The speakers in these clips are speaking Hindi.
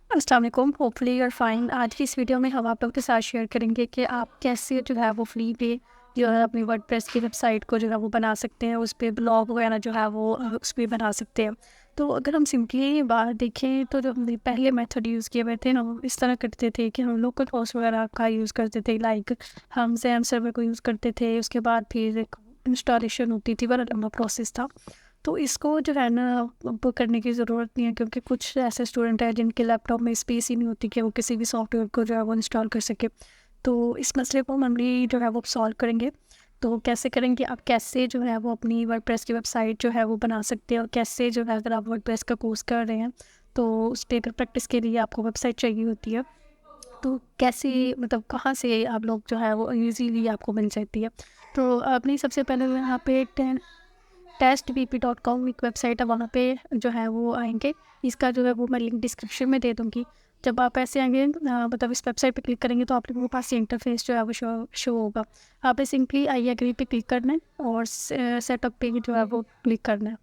अस्सलाम वालेकुम, होपफुली यू आर फाइन। आज की इस वीडियो में हम आप लोगों के साथ शेयर करेंगे कि आप कैसे जो है वो फ्री पे जो है अपनी वर्डप्रेस की वेबसाइट को जो है वो बना सकते हैं, उस पे ब्लॉग वगैरह जो है वो उस पे बना सकते हैं। तो अगर हम सिंपली बात देखें तो जो हमने पहले मेथड यूज़ किए हुए थे ना, हम इस तरह करते थे कि हम लोकल होस्ट वगैरह का यूज़ करते थे। लाइक हम सैम सर्वर को यूज़ करते थे, उसके बाद फिर एक इंस्टॉलेशन होती थी, बड़ा लंबा प्रोसेस था। तो इसको जो है ना अब करने की ज़रूरत नहीं है, क्योंकि कुछ ऐसे स्टूडेंट हैं जिनके लैपटॉप में स्पेस ही नहीं होती कि वो किसी भी सॉफ्टवेयर को जो है वो इंस्टॉल कर सके। तो इस मसले को हम भी जो है वो सॉल्व करेंगे। तो कैसे करेंगे, आप कैसे जो है वो अपनी वर्डप्रेस की वेबसाइट जो है वो बना सकते हैं, और कैसे जो है अगर आप वर्डप्रेस का कोर्स कर रहे हैं तो उस पे अगर प्रैक्टिस के लिए आपको वेबसाइट चाहिए होती है, तो कैसे मतलब कहाँ से आप लोग जो है वो ईज़िली आपको मिल जाती है। तो आपने सबसे पहले यहाँ पे testbp.com एक वेबसाइट है, वहाँ पे जो है वो आएँगे। इसका जो है वो मैं लिंक डिस्क्रिप्शन में दे दूँगी। जब आप ऐसे आएँगे मतलब इस वेबसाइट पे क्लिक करेंगे तो आप लोगों के पास ये इंटरफेस जो है वो शो होगा। आपने सिंपली आई एग्री पे क्लिक करना है और सेटअप पे जो है वो क्लिक करना है।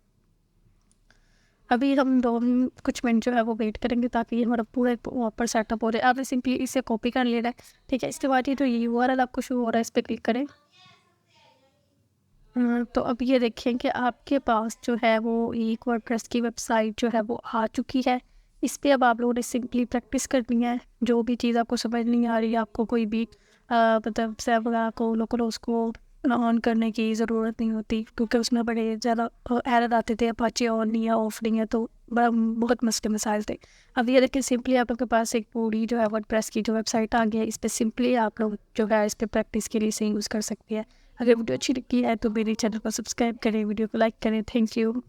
अभी हम 2 कुछ मिनट जो है वो वेट करेंगे ताकि ये हमारा पूरा प्रॉपर सेटअप हो जाए। आपने सिंपली इसे कॉपी कर लेना है, ठीक है? इसके बाद ये जो यूआरएल आपको शो हो रहा है, इस पे क्लिक करें। तो अब ये देखें कि आपके पास जो है वो एक वर्डप्रेस की वेबसाइट जो है वो आ चुकी है। इस पे अब आप लोगों ने सिंपली प्रैक्टिस करनी है। जो भी चीज़ आपको समझ नहीं आ रही, आपको कोई भी मतलब सैप वगैरह को लोकल होस्ट को ऑन करने की ज़रूरत नहीं होती, क्योंकि उसमें बड़े ज़्यादा एरर आते थे, अपाचे ऑन नहीं है, ऑफ नहीं है, तो बहुत मसले मसाइल थे। अब ये देखिए, सिंपली आप लोग के पास एक पूरी जो है वर्डप्रेस की जो वेबसाइट आ गई है। इस पे सिंपली आप लोग जो है इस पे प्रैक्टिस के लिए इसे यूज़ कर सकते हैं। अगर वीडियो अच्छी लगी है तो मेरे चैनल को सब्सक्राइब करें, वीडियो को लाइक करें। Thank you.